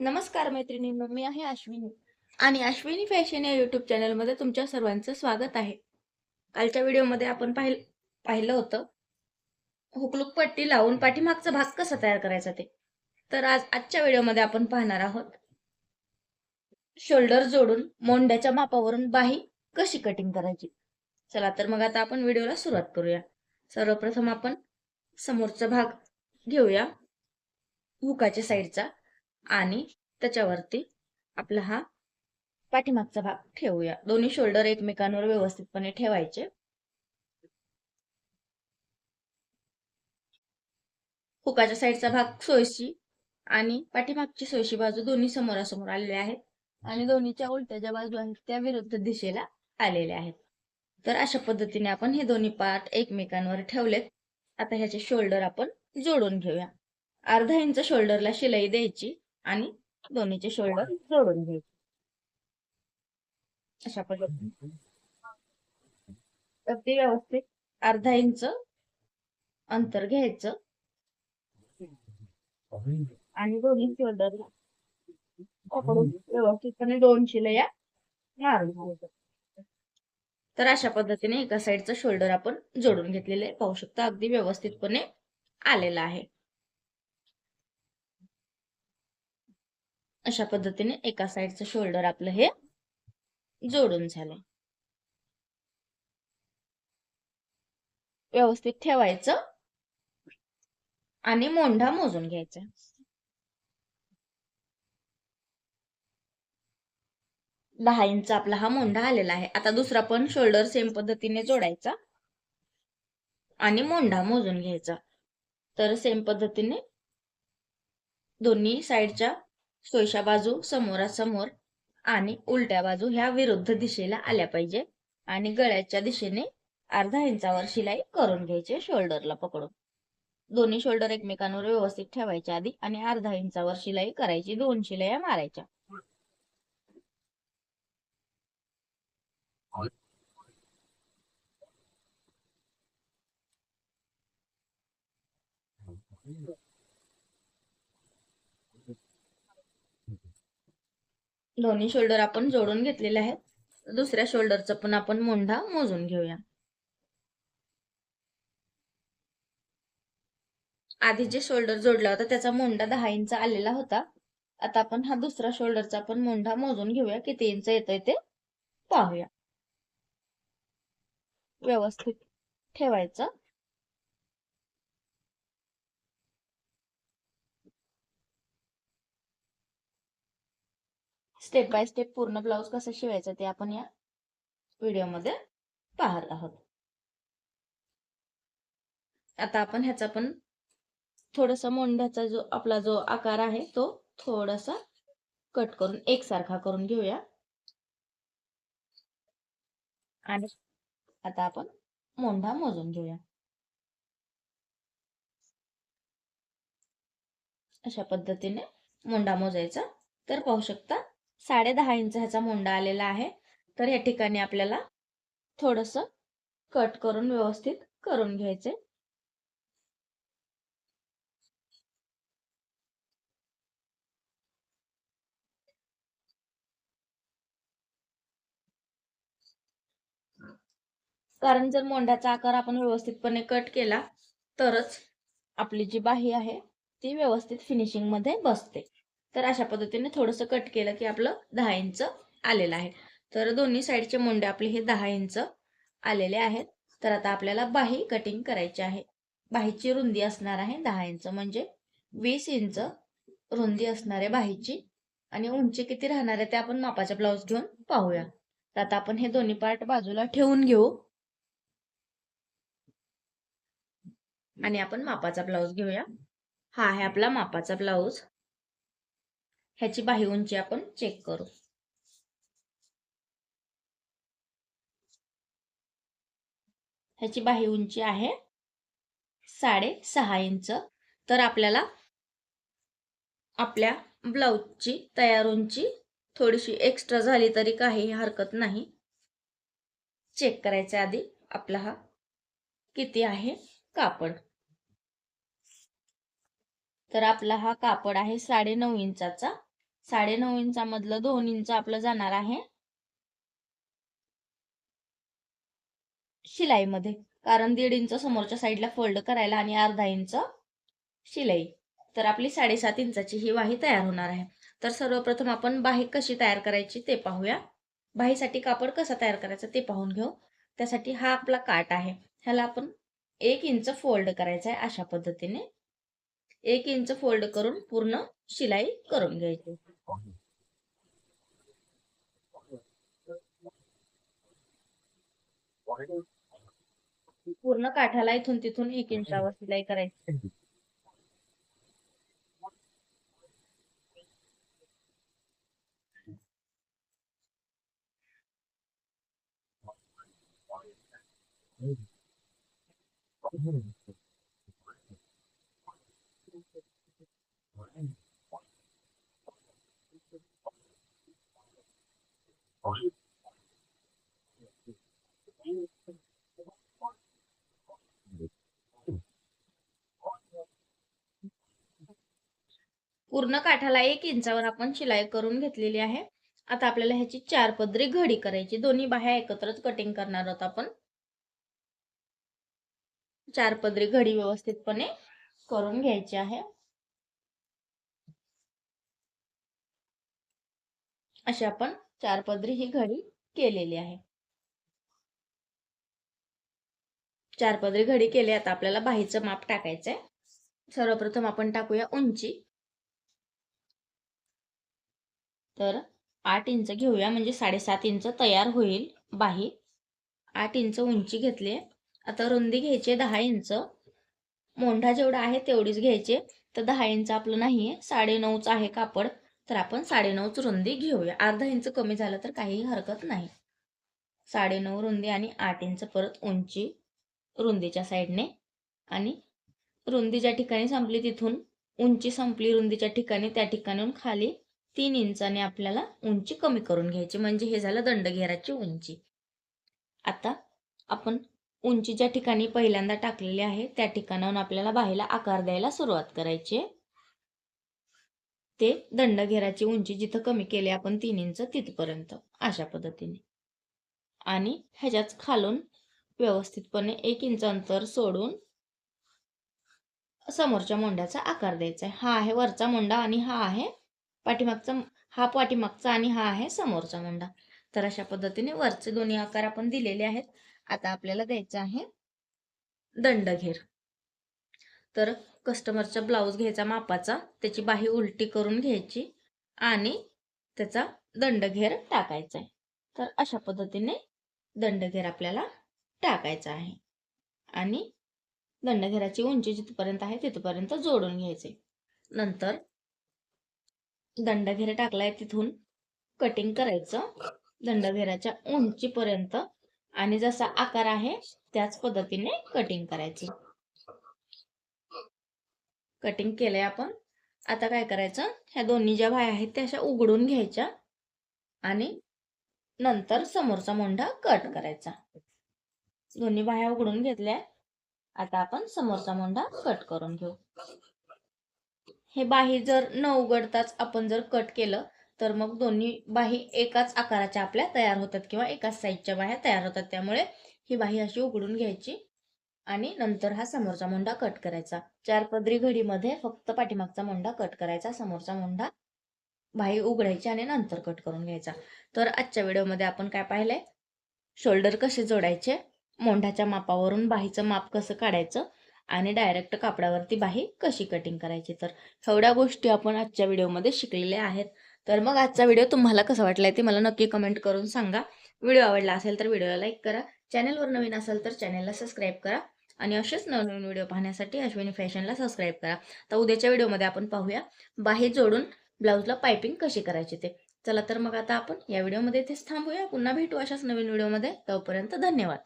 नमस्कार मैत्रिणींनो, मी आहे अश्विनी आणि अश्विनी फॅशन या युट्यूब चॅनलमध्ये तुमच्या सर्वांचं स्वागत आहे. कालच्या व्हिडिओमध्ये आपण पाहिलं होतं हुकलूक पट्टी लावून पाठीमागचा भाग कसा तयार करायचा ते. तर आजच्या व्हिडिओमध्ये आपण पाहणार आहोत शोल्डर जोडून मोंड्याच्या मापावरून बाही कशी कटिंग करायची. चला तर मग आता आपण व्हिडिओला सुरुवात करूया. सर्वप्रथम आपण समोरचा भाग घेऊया हुकाच्या साईडचा आणि त्याच्यावरती आपला हा पाठीमागचा भाग ठेवूया. दोन्ही शोल्डर एकमेकांवर व्यवस्थितपणे ठेवायचे. हुकाच्या साईडचा भाग सोयशी आणि पाठीमागची सोयशी बाजू दोन्ही समोरासमोर आलेले आहेत आणि दोन्हीच्या उलट्या ज्या बाजू आहेत त्या विरुद्ध दिशेला आलेल्या आहेत. तर अशा पद्धतीने आपण हे दोन्ही पार्ट एकमेकांवर ठेवलेत. आता ह्याचे शोल्डर आपण जोडून घेऊया. अर्धा इंच शोल्डरला शिलाई द्यायची आणि दोन्हीचे शोल्डर जोडून घ्यायचे. अशा पद्धतीने अगदी व्यवस्थित अर्धा इंच अंतर घ्यायचं आणि दोन्ही शोल्डरला पकडून व्यवस्थितपणे 2 शिलाया मारून घ्यायचं. तर अशा पद्धतीने एका साईडचं शोल्डर आपण जोडून घेतलेले पाहू शकता. अगदी व्यवस्थितपणे आलेला आहे. अशा पद्धतीने एका साईडचं शोल्डर आपलं हे जोडून झालंय. व्यवस्थित ठेवायचं आणि मोंढा मोजून घ्यायचा. 10 इंच आपला हा मोंढा आलेला आहे. आता दुसरा पण शोल्डर सेम पद्धतीने जोडायचा आणि मोंढा मोजून घ्यायचा. तर सेम पद्धतीने दोन्ही साईडच्या सोयीच्या बाजू समोरासमोर आणि उलट्या बाजू ह्या विरुद्ध दिशेला आल्या पाहिजे आणि गळ्याच्या दिशेने अर्धा इंचावर शिलाई करून घ्यायची शोल्डरला पकडून. दोन्ही शोल्डर एकमेकांवर व्यवस्थित ठेवायच्या आधी आणि अर्धा इंचावर शिलाई करायची. 2 शिलाया मारायच्या. दोन्ही शोल्डर आपण जोडून घेतलेले आहेत. दुसऱ्या शोल्डरचा पण आपण मोंढा मोजून घेऊया. आधी जे शोल्डर जोडला होता त्याचा मोंढा 10 इंच आलेला होता. आता आपण हा दुसरा शोल्डरचा पण मोंढा मोजून घेऊया. किती इंच येतोय ते पाहूया. व्यवस्थित ठेवायचं. स्टेप बाय स्टेप पूर्ण ब्लाउज कसं शिवायचं ते आपण या व्हिडिओमध्ये पाहत आहोत. आता आपण ह्याचा पण थोडासा मोंढ्याचा आपला जो आकार आहे तो थोडासा कट करून एकसारखा करून घेऊया. आणि आता आपण मोंढा मोजून घेऊया. अशा पद्धतीने मोंढा मोजायचा. तर पाहू शकता 10.5 इंच ह्याचा मोंढा आलेला आहे. तर या ठिकाणी आपल्याला थोडस कट करून व्यवस्थित करून घ्यायचे. कारण जर मोंढ्याचा आकार आपण व्यवस्थितपणे कट केला तरच आपली जी बाही आहे ती व्यवस्थित फिनिशिंग मध्ये बसते. तर अशा पद्धतीने थोडस कट केलं की आपलं 10 इंच आलेलं आहे. तर दोन्ही साईडचे मोंढे आपले हे 10 इंच आलेले आहेत. तर आता आपल्याला बाही कटिंग करायची आहे. बाहीची रुंदी असणार आहे 10 इंच म्हणजे 20 इंच रुंदी असणार आहे बाहीची. आणि उंची किती राहणार आहे ते आपण मापाचा ब्लाऊज घेऊन पाहूया. तर आता आपण हे दोन्ही पार्ट बाजूला ठेवून घेऊ आणि आपण मापाचा ब्लाऊज घेऊया. हा आहे आपला मापाचा ब्लाऊज. ह्याची बाही उंची आपण चेक करू. ह्याची बाही उंची आहे 6.5 इंच. तर आपल्याला आपल्या ब्लाऊजची तयार उंची थोडीशी एक्स्ट्रा झाली तरी काही हरकत नाही. चेक करायच्या आधी आपला हा किती आहे कापड. तर आपला हा कापड आहे 9.5 इंचाचा 9.5 इंचामधलं 2 इंच आपलं जाणार आहे शिलाईमध्ये, कारण 1.5 इंच समोरच्या साईडला फोल्ड करायला आणि अर्धा इंच शिलाई. तर आपली 7.5 इंचाची ही बाही तयार होणार आहे. तर सर्वप्रथम आपण बाही कशी तयार करायची ते पाहूया. बाहीसाठी कापड कसा तयार करायचा ते पाहून घेऊ. त्यासाठी हा आपला काठ आहे, ह्याला आपण 1 इंच फोल्ड करायचा आहे. अशा पद्धतीने 1 इंच फोल्ड करून पूर्ण शिलाई करून घ्यायची. पूर्ण काठाला इथून तिथून 1 इंचावर शिलाई करायची. पूर्ण काठाला 1 इंचावर आपण शिलाई करून घेतलेली आहे. आता आपल्याला ह्याची 4 पदरी घडी करायची. दोन्ही बाह्या एकत्रच कटिंग करणार आहोत आपण. 4 पदरी घडी व्यवस्थितपणे करून घ्यायची आहे. अशी आपण 4 पदरी ही घडी केलेली आहे. 4 पदरी घडी केली. आता आपल्याला बाहीचं माप टाकायचंय. सर्वप्रथम आपण टाकूया उंची. तर 8 इंच घेऊया, म्हणजे 7.5 इंच तयार होईल बाही. 8 इंच उंची घेतली. आता रुंदी घ्यायची 10 इंच. मोंढा जेवढा आहे तेवढीच घ्यायची. तर 10 इंच आपलं नाहीये, 9.5च आहे कापड. तर आपण 9.5च रुंदी घेऊया. अर्धा इंच कमी झालं तर काही हरकत नाही. 9.5 रुंदी आणि 8 इंच परत उंची रुंदीच्या साईडने. आणि रुंदी ज्या ठिकाणी संपली तिथून उंची संपली रुंदीच्या ठिकाणी, त्या ठिकाणून खाली 3 इंचाने आपल्याला उंची कमी करून घ्यायची. म्हणजे हे झालं दंडघेराची उंची. आता आपण उंची ज्या ठिकाणी पहिल्यांदा टाकलेली आहे त्या ठिकाणाहून आपल्याला बाहीला आकार द्यायला सुरुवात करायची. ते दंडघेराची उंची जिथं कमी केली आपण 3 इंच तिथपर्यंत अशा पद्धतीने. आणि ह्याच्याच खालून व्यवस्थितपणे 1 इंच अंतर सोडून समोरच्या मोंढ्याचा आकार द्यायचा आहे. हा आहे वरचा मोंढा आणि हा आहे पाठीमागचा आणि हा आहे समोरचा मोंढा. तर अशा पद्धतीने वरचे दोन्ही आकार आपण दिलेले आहेत. आता आपल्याला द्यायचा आहे दंडघेर. तर कस्टमरचा ब्लाऊज घ्यायचा मापाचा, त्याची बाही उलटी करून घ्यायची आणि त्याचा दंडघेर टाकायचा आहे. तर अशा पद्धतीने दंडघेर आपल्याला टाकायचा आहे. आणि दंडघेराची उंची जिथपर्यंत आहे तिथपर्यंत जोडून घ्यायचे. नंतर दंडघेर टाकलाय तिथून कटिंग करायचं दंडघेराच्या उंचीपर्यंत. आणि जसा आकार आहे त्याच पद्धतीने कटिंग करायची. कटिंग केलंय आपण. आता काय करायचं, ह्या दोन्ही ज्या बाह्या आहेत त्या अशा उघडून घ्यायच्या आणि नंतर समोरचा मोंढा कट करायचा. दोन्ही बाह्या उघडून घेतल्या. आता आपण समोरचा मोंढा कट करून घेऊ. हे बाही जर न उघडताच आपण जर कट केलं तर मग दोन्ही बाही एकाच आकाराच्या आपल्या तयार होतात किंवा एकाच साईजच्या बाह्या तयार होतात. त्यामुळे ही बाही अशी उघडून घ्यायची आणि नंतर हा समोरचा मोंढा कट करायचा. 4 पदरी घडीमध्ये फक्त पाठीमागचा मोंढा कट करायचा, समोरचा मोंढा बाही उघडायची आणि नंतर कट करून घ्यायचा. तर आजच्या व्हिडिओमध्ये आपण काय पाहिलंय, शोल्डर कसे जोडायचे, मोंढाच्या मापावरून बाहीचं माप कसं काढायचं आणि डायरेक्ट कापडावरती बाही कशी कटिंग करायची. तर एवढ्या गोष्टी आपण आजच्या व्हिडिओमध्ये शिकलेल्या आहेत. तर मग आजचा व्हिडिओ तुम्हाला कसा वाटलाय ते मला नक्की कमेंट करून सांगा. व्हिडिओ आवडला असेल तर व्हिडिओला लाईक करा. चॅनलवर नवीन असेल तर चॅनलला सबस्क्राईब करा. आणि असेच नवनवीन व्हिडिओ पाहण्यासाठी अश्विनी फॅशनला सबस्क्राईब करा. तर उद्याच्या व्हिडिओमध्ये आपण पाहूया बाही जोडून ब्लाऊजला पायपिंग कशी करायची ते. चला तर मग आता आपण या व्हिडिओमध्ये इथेच थांबूया. पुन्हा भेटू अशाच नवीन व्हिडिओमध्ये. तोपर्यंत धन्यवाद.